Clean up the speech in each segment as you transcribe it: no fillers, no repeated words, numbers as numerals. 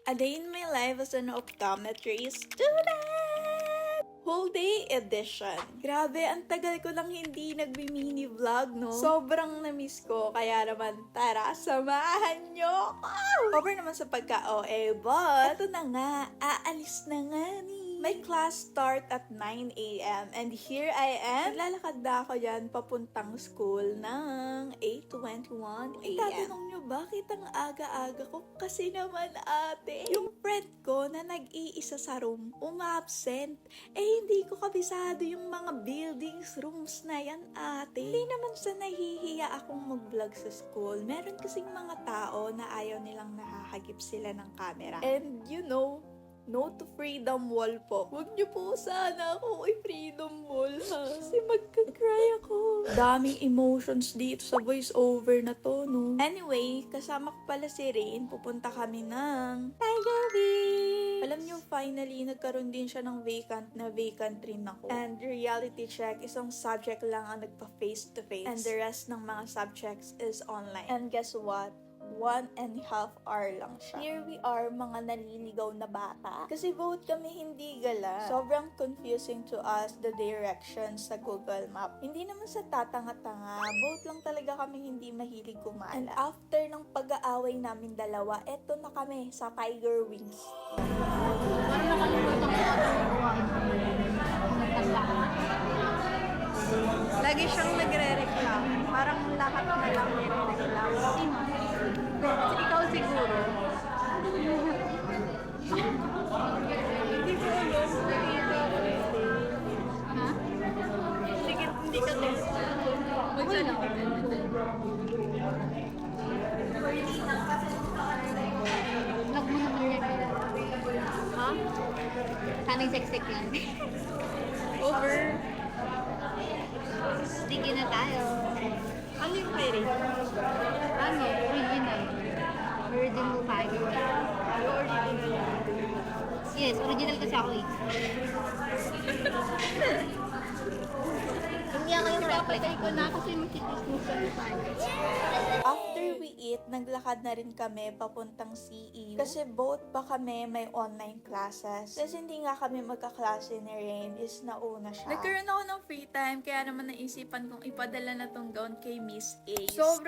A Day in My Life as an Optometry Student! Whole day edition. Grabe, ang tagal ko lang hindi nagbi-mini vlog, no? Sobrang na-miss ko, kaya naman tara, samahan nyo ako! Over naman sa pagka-OA, but eto na nga, aalis na nga ni. May class start at 9 a.m. and here I am. Naglalakad na ako dyan papuntang school ng 8:21 a.m. Tatanong nyo, bakit ang aga-aga ko? Kasi naman ate, yung friend ko na nag-iisa sa room, umabsent. Hindi ko kabisado yung mga buildings, rooms na yan ate. Hindi naman sa nahihiya akong mag-vlog sa school. Meron kasing mga tao na ayaw nilang nakahagip sila ng camera. And you know, no to freedom wall po. Huwag niyo po sana ako freedom wall ha. Kasi magka-cry ako. Daming emotions dito sa voice over na to, no? Anyway, kasama ko pala si Rain. Pupunta kami ng Tiger Beach. Alam niyo, finally, nagkaroon din siya ng vacant rin ako. And reality check, isang subject lang ang nagpa-face-to-face. And the rest ng mga subjects is online. And guess what? 1.5 hour lang siya. Here we are, mga naliligaw na bata. Kasi vote kami hindi gala. Sobrang confusing to us the directions sa Google Map. Hindi naman sa tatanga-tanga. Vote lang talaga kami hindi mahilig kumala. And after ng pag-aaway namin dalawa, eto na kami sa Tiger Wings. Lagi siyang nagre-reklamo. Parang lahat na lang nire-reklamo. Sino? Ikaw siguro. Hindi ko alam. Ha? Sige, hindi ka test. Magsalita ka. Vlog mo naman yan. Ha? Sana yung sex-sex lang. Over. Sige na tayo. Ano yung kay Ray? Ano? Original. Original tiger. Yes, original kasi ako eh. Hindi ako yung Papatay ko na kasi makikinig mo sa After we eat, naglakad na rin kami papuntang CEU. Kasi both pa kami may online classes. Kasi hindi nga kami magkaklase ni Rain is nauna siya. Nagkaroon ako ng free time, kaya naman naisipan kong ipadala na tong gown kay Miss A.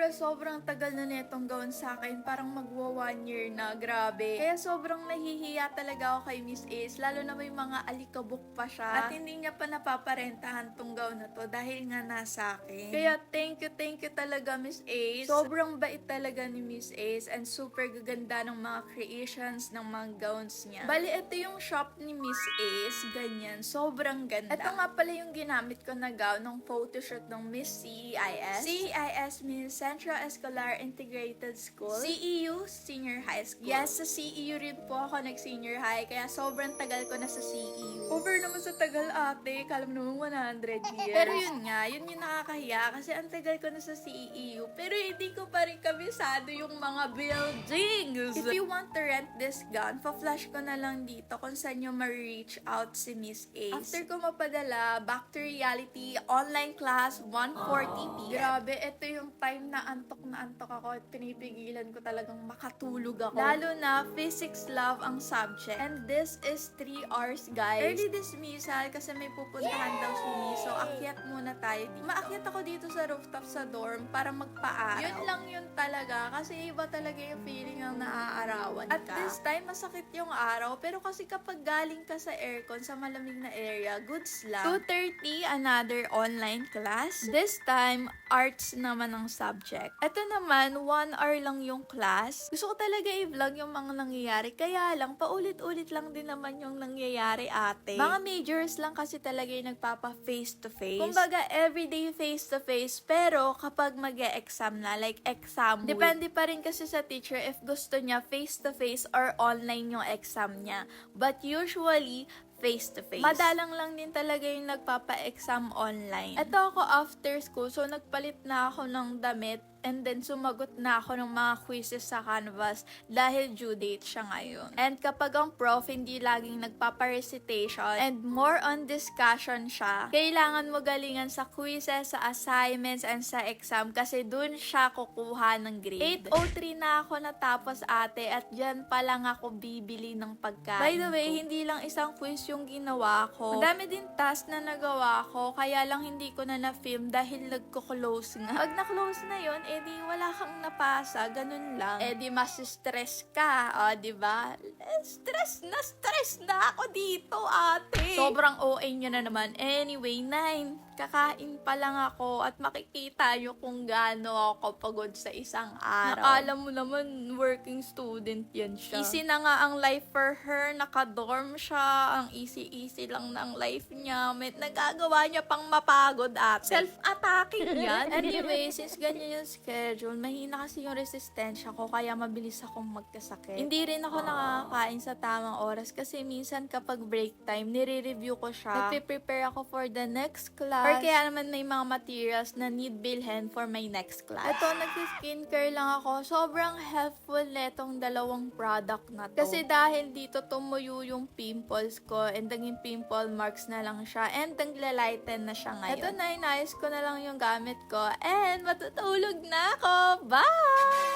Sobrang tagal na netong gown sa akin. Parang magwa 1 year na, grabe. Kaya sobrang nahihiya talaga ako kay Miss A. Lalo na may mga alikabok pa siya. At hindi niya pa napaparentahan tong gown na to dahil nga nasa akin. Kaya thank you talaga Miss Ace. Sobrang bait talaga ni Miss Ace and super gaganda ng mga creations ng mga gowns niya. Bali, ito yung shop ni Miss Ace. Ganyan. Sobrang ganda. Ito nga pala yung ginamit ko na gown ng photoshoot ng Miss CEIS. CEIS means Central Escolar Integrated School. CEU, Senior High School. Yes, sa CEU rin po ako nag-senior high kaya sobrang tagal ko na sa CEU. Over naman sa tagal ate. Kala mo naman 100 years. Pero yun nga, yun yung nakakahiya kasi ang tagal ko na sa CEU pero hindi ko pa rin kabisado yung mga buildings. If you want to rent this gun, pa-flash ko na lang dito kung saan nyo ma-reach out si Miss Ace. After ko mapadala, back to reality, online class, 1:40 p.m. Grabe, ito yung time na antok ako at pinipigilan ko talagang makatulog ako. Lalo na, physics love ang subject. And this is 3 hours, guys. Early dismissal kasi may pupuntahan daw si Miss. So, akyat muna tayo. Maakyat ako dito sa rooftop sa dorm para magpa-araw. Yun lang yun talaga kasi iba talaga yung feeling ng naaarawan ka. At this time, masakit yung araw. Pero kasi kapag galing ka sa aircon, sa malamig na area, goods lang. 2:30, another online class. This time, arts naman ang subject. Ito naman, 1 hour lang yung class. Gusto ko talaga i-vlog yung mga nangyayari. Kaya lang, paulit-ulit lang din naman yung nangyayari ate. Mga majors lang kasi talaga yung nagpapa face-to-face. Kumbaga, everyday face-to-face. Pero kapag mag-e-exam na, like exam week, depende pa rin kasi sa teacher if gusto niya face-to-face or online yung exam niya. But usually, face-to-face. Madalang lang din talaga yung nagpapa-exam online. Ito ako after school, so nagpalit na ako ng damit and then sumagot na ako ng mga quizzes sa Canvas dahil due date siya ngayon. And kapag ang prof hindi laging nagpapa-recitation and more on discussion siya, kailangan mo galingan sa quizzes, sa assignments, and sa exam kasi dun siya kukuha ng grade. 8:03 na ako natapos ate at dyan pa lang ako bibili ng pagkain. By the way, hindi lang isang quiz yung ginawa ko. Madami din task na nagawa ko, kaya lang hindi ko na na-film dahil nagko-close nga. Pag na-close na yun, edi wala kang napasa, ganun lang. Edi mas-stress ka, diba? Stress na ako dito, ate. Sobrang OA nyo na naman. Anyway, 9. Kakain pa lang ako at makikita nyo kung gaano ako pagod sa isang araw. Nakala mo naman, working student yan siya. Easy na nga ang life for her. Nakadorm siya. Ang easy-easy lang ng life niya. May nagagawa niya pang mapagod ate. Self-attacking yan. Anyway, since ganyan yung schedule, mahina kasi yung resistensya ko kaya mabilis akong magkasakit. Hindi rin ako nakakain sa tamang oras kasi minsan kapag break time, nire-review ko siya. Nagpe-prepare ako for the next class. Or kaya naman may mga materials na need bilhin for my next class. Ito, nag-skincare lang ako. Sobrang helpful netong dalawang product na to. Kasi dahil dito tumuyo yung pimples ko and naging pimple marks na lang siya and naglalighten na siya ngayon. Ito na, inayos ko na lang yung gamit ko and matutulog na ako. Bye!